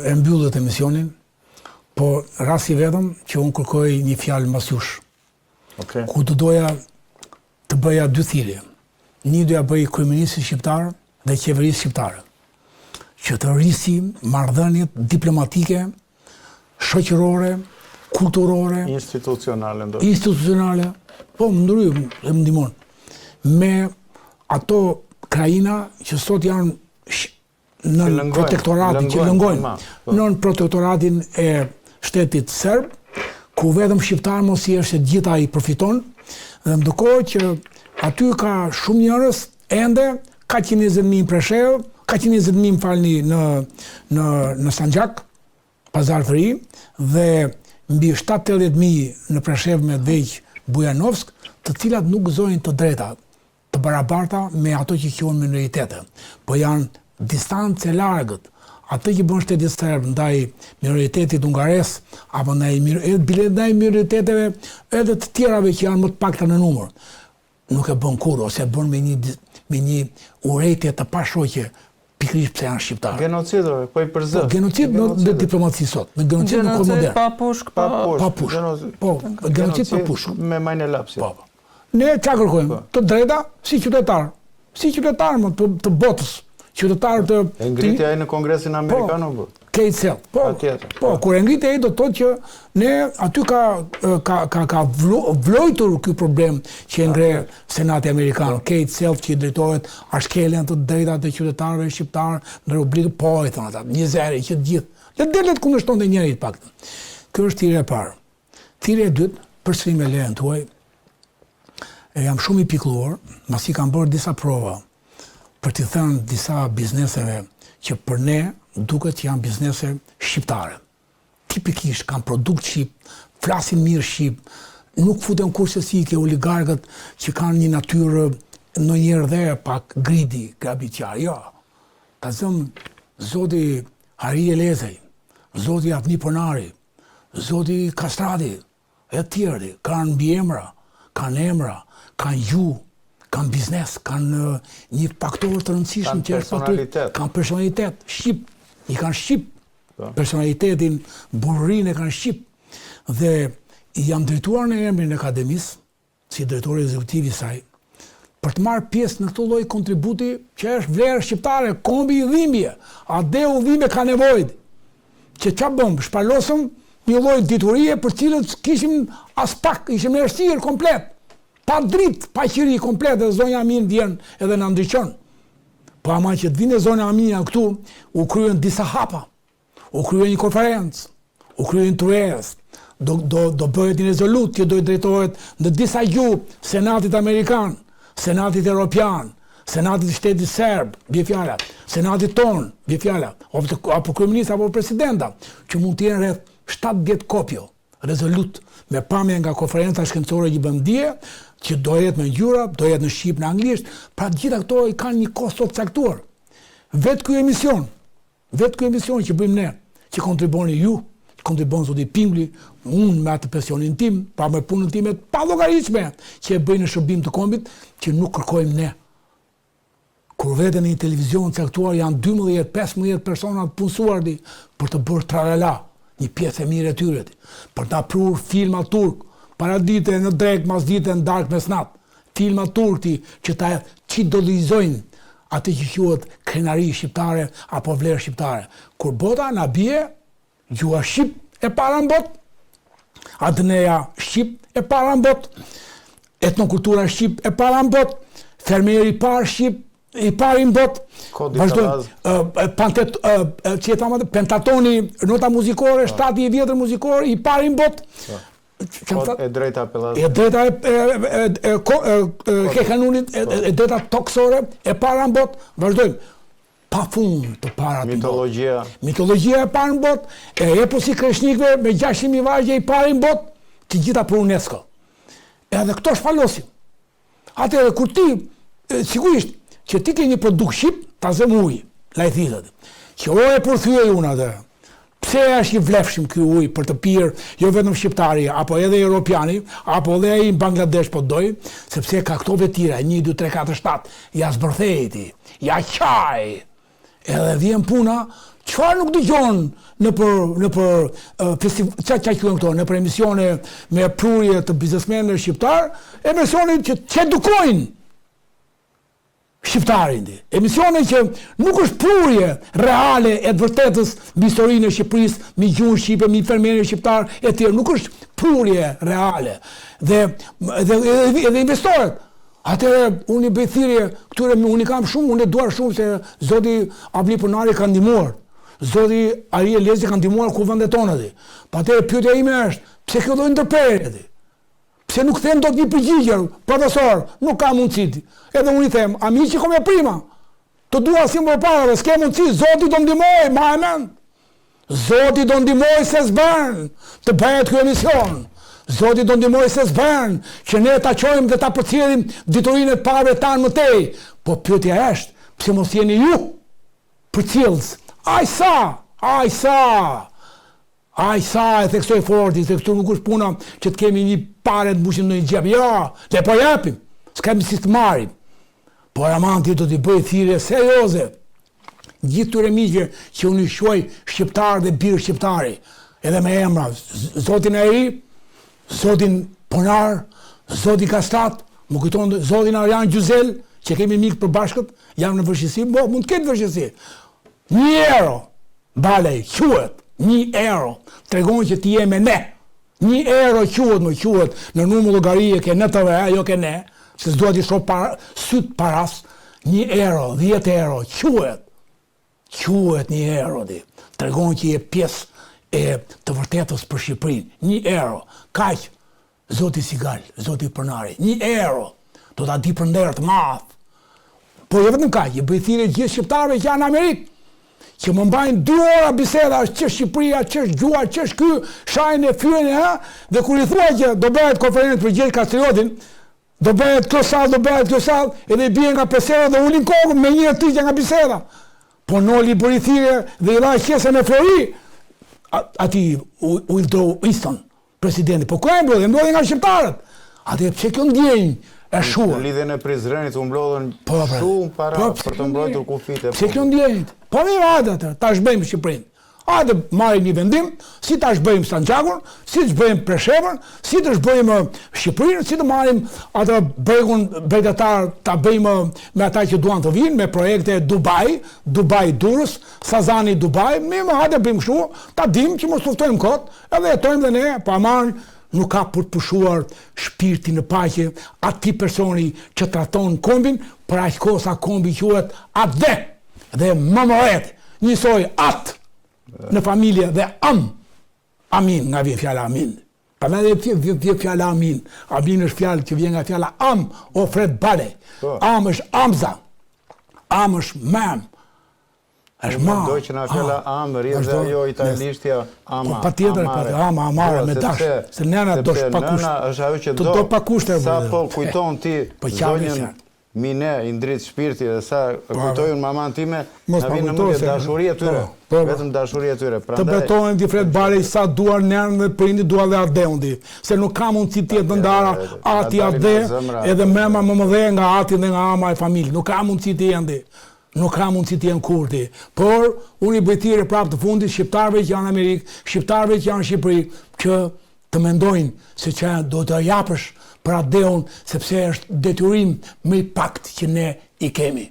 e mbyllët emisionin, po rasti vetëm që unë kërkoj një fjalë mbas jush. Ku të doja të bëja dy thirrje. Një doja bëj kryeministit shqiptar dhe qeverisë shqiptare, që të rrisi marrëdhëniet diplomatike, shoqërore, kulturore, institucionale, po më ndryj dhe më ndihmon, me ato krajina që sot janë në protektoratin, që lëngojnë, në protektoratin e shtetit serb, ku vetëm shqiptar mos i është se gjitha i përfiton, dhe më dukohet që aty ka shumë njerëz ende, ka 120.000 Preshevë, ka 120.000 falni në Sanxhak, Pazar të Ri, dhe mbi 70.000 në Preshevë, Medveq, Bujanovsk, të cilat nuk gëzojnë të drejta, të barabarta me ato që quhen minoritete, po janë distancë largët. Atë që bën shteti serb ndaj minoritetit hungares apo ndaj minoriteteve edhe të tjerave që janë më të pakta në numër, nuk e bën kurrë, ose bën me një urrëtie të pashoqe, pikërisht pse janë shqiptarë. Genocidë, po i përzë. Genocid në diplomaci sot, në genocid në kohë moderne. Pa pushk, pa pushk. Po, genocid pa pushk. Me majnë lapsi. Po. Ne çfarë kërkojmë? Të drejta si qytetar. Si qytetar të botës. Qytetar të ngritja ai në Kongresin Amerikan apo? Kate Self. Po, kur e ngrit ai do të thotë që ne aty ka vlojtur ky problem që e ngre Senati Amerikan. Kate Self që drejtohet ashkelën të drejtat të qytetarëve shqiptar në rubrikë, po i thonë ata, njerëzë që të gjithë. Le delet kundërshtonte njëri të paktën. Ky është thirrja e parë. Thirrja e dytë, përsëri me lejen tuaj, jam shumë i pikëlluar, pasi kam bërë disa prova për t'i thënë disa bizneseve që për ne duket që janë biznese shqiptare. Tipikisht kanë produkt shqip, flasin mirë shqip, nuk futen kurse si ke oligarkët që kanë një natyrë ndonjëherë dhe pak gridi, grabitqar. Jo. Ka zëmë zoti Hari Elezej, zoti Avni Ponari, zoti Kastrati, e tjerë, kanë mbiemra, kanë emra, kanë gjuhë, kanë biznes, kanë një faktor të rëndësishëm që është personalitet. Kanë personalitet, shqip, i kanë shqip, personalitetin, burrinë e kanë shqip. Dhe jam drejtuar në emrin e akademisë, si drejtori ekzekutiv i saj, për të marrë pjesë në këtë lloj kontributi që është vlerë shqiptare, kombi i dhimbje, adeu dhimbje ka nevojë. Që ç'a bëm, shpalosëm një lloj diturie për cilët kishim as pak, ishim në errësirë komplet. Pa dritë, pa qiri komplet, dhe zonja Amin vjen edhe na ndriçon. Po ama që të vinë zonja Amin këtu, u kryen disa hapa, u kryen një konferencë, u kryen turez, do bëhet një rezolut që do i drejtohet në disa gjuhë, Senatit Amerikan, Senatit Europian, Senatit Shtetit Serb, bie fjala, Senatit ton, bie fjala, apo kryeminist apo presidenta, që mund të jenë rreth 70 kopjo, rezolut, me pamje nga konferenca shkencore që bëm dje, që do jetë me ngjyra, do jetë në shqip, në anglisht, pra gjitha këto i kanë një kosto të caktuar. Vetë ky emision që bëjmë ne, që kontriboni ju, kontribon zoti Pingli, unë me atë pensionin tim, pa me punën time pa llogaritshme, që e bëjnë në shërbim të kombit, që nuk kërkojmë ne. Kur veten në një televizion caktuar janë 12-15 persona të punësuar për të bërë tralala, një pjesë e mirë e tyre, për ta prur filma turk, para dite në drek, mas dite në dark mesnat, filma turkti që ta idolizojnë atë që quhet krenari shqiptare apo vlerë shqiptare. Kur bota na bie, gjua shqip e para në botë, ADN-ja shqip e para në botë, etnokultura shqip e para në botë, fermeri parë shqip i pari në botë, pentatoni, nota muzikore, shtati i vjetër muzikore, i pari në botë. E drejta apellat. E drejta ke kanunit, e drejta toksore, e para në botë, vazhdojmë. Pa fund të para të botë. Mitologjia e para në botë, e eposi kreshnikëve me 600.000 vargje i pari në botë, të gjitha për UNESCO. Edhe këto shpalosim. Atëherë kur ti, sigurisht, që ti ke një produkt shqip, ta zëm ujë, lajthitët. Që o e përthyej unë atë. Pse është i vlefshëm ky ujë për të pirë, jo vetëm shqiptari, apo edhe europiani, apo edhe ai në Bangladesh po doj, sepse ka këto vetira, 1, 2, 3, 4, 7, ja zbërthejti, ja qaj. Edhe vjen puna Çfarë nuk dëgjon në për emisione me prurje të biznesmenëve shqiptar, emisione që edukojnë shqiptarin. Emisione që nuk është prurje reale e të vërtetës mbi historinë e Shqipërisë, mbi gjuhën shqipe, mbi fermerët shqiptar e tjerë, nuk është prurje reale. Dhe investorët. Atëherë unë i bëj thirrje këtyre, unë i kam shumë, unë e duar shumë se zoti Avni Ponari ka ndihmuar. Zoti Ariel Lezi ka ndihmuar kuvendet tona aty. Atëherë pyetja ime është, pse kjo do ndërprerje aty? Pse nuk them dot një përgjigje, profesor, nuk ka mundësi. Edhe unë i them, amici come prima. Të dua si më parë, s'ke mundësi, Zoti do ndihmoj, ma e mend. Zoti do ndihmoj se s'bën të bëhet ky emision. Zoti do ndihmoj se s'bën që ne ta çojmë dhe ta përcjellim diturinë e parëve tanë më tej. Po pyetja është, pse mos jeni ju përcjellës? Ai sa e theksoj forti, se këtu nuk është puna që të kemi një parë të mbushim në një xhep. Jo, le po japim. S'kemi si të marrim. Por amanti do t'i bëj thirrje serioze. Gjithë këtyre miqve që unë i quaj shqiptar dhe birë shqiptari, edhe me emra, zotin Eri, zotin Ponar, zotin Kastat, më kujton zotin Arjan Gjuzel, që kemi mikë përbashkët, jam në vështirësi, mund të ketë vështirësi. 1 euro, balej, quhet, 1 euro, tregon që ti je me ne. 1 euro quhet në numër llogarie ke në TV, jo ke ne, se s'dua t'i shoh syt paras. 1 euro, 10 euro, quhet 1 euro di. Tregon që je pjesë e të vërtetës për Shqipërinë. 1 euro, kaq, zoti Sigal, zoti Pronari, 1 euro, do ta di për nder të madh. Po jo vetëm kaq, i bëj thirrje gjithë shqiptarëve që janë në Amerikë, që më mbajnë 2 ora biseda, që Shqipëria, që gjuha, që ky, shajnë e fyren e dhe kur i thua që do bëhet konferencë për Gjergj Kastriotin, do bëhet kjo sallë, edhe i bien nga presera dhe ulin kokën me një titja nga biseda. Po noli bëri thirrje dhe i dha qesën e Flori, ati Woodrow Wilson, presidenti. Po ku e mblodhi nga shqiptarët? Atë pse kjo ndjenjë e shuar. Në lidhjen e Prizrenit u mblodhen shumë para për të mbrojtur kufit. Pse kjo ndjenjë? Po mirë, atë, tash bëjmë Shqipërinë. Hajde marrim një vendim, si tash bëjmë Sanxhakun, si të bëjmë Preshevën, si të bëjmë Shqipërinë, si të marrim atë bregun bregdetar, ta bëjmë me ata që duan të vinë, me projekte Dubai Durrës, Sazani Dubai, hajde bëjmë kështu, ta dimë që mos luftojmë kot, edhe jetojmë dhe ne, pa marrë, nuk ka për të pushuar shpirtin në paqe ati personi që traton kombin, për aq kohë sa kombi quhet atë dhe më mëret, njësoj atë në familje dhe amin, nga vjen fjala amin. Për me dhe vjen fjala amin. Amin është fjallë që vjen nga fjala o Fred Bale. Është amza. Është mem. Është ma. Mendoj që nga fjala rrjedh dhe ajo italishtja ama. Pa tjetër, amare me dash. Se nëna do shpakusht. Nëna është ajo që do. Do pakushter. Sa po kujton ti zonjën Mine, i ndrit shpirti dhe sa kujtojnë maman time, na vinë në mendje dashuria tyre. Vetëm dashuria tyre. Të betohen di Fred Bale sa duar nën dhe prindi duar dhe Ardeundi, se nuk ka mundësi tjetër të ndara ati Arde edhe mema më mëdhe nga ati dhe nga ama e familje. Nuk ka mundësi të jenë. Nuk ka mundësi të jenë kurti. Por unë i bëj thirrje prapë të fundit shqiptarëve që janë në Amerikë, shqiptarëve që janë në Shqipëri, që të mendojnë se që do të japësh për atë deon, sepse është detyrim me i pakt që ne i kemi.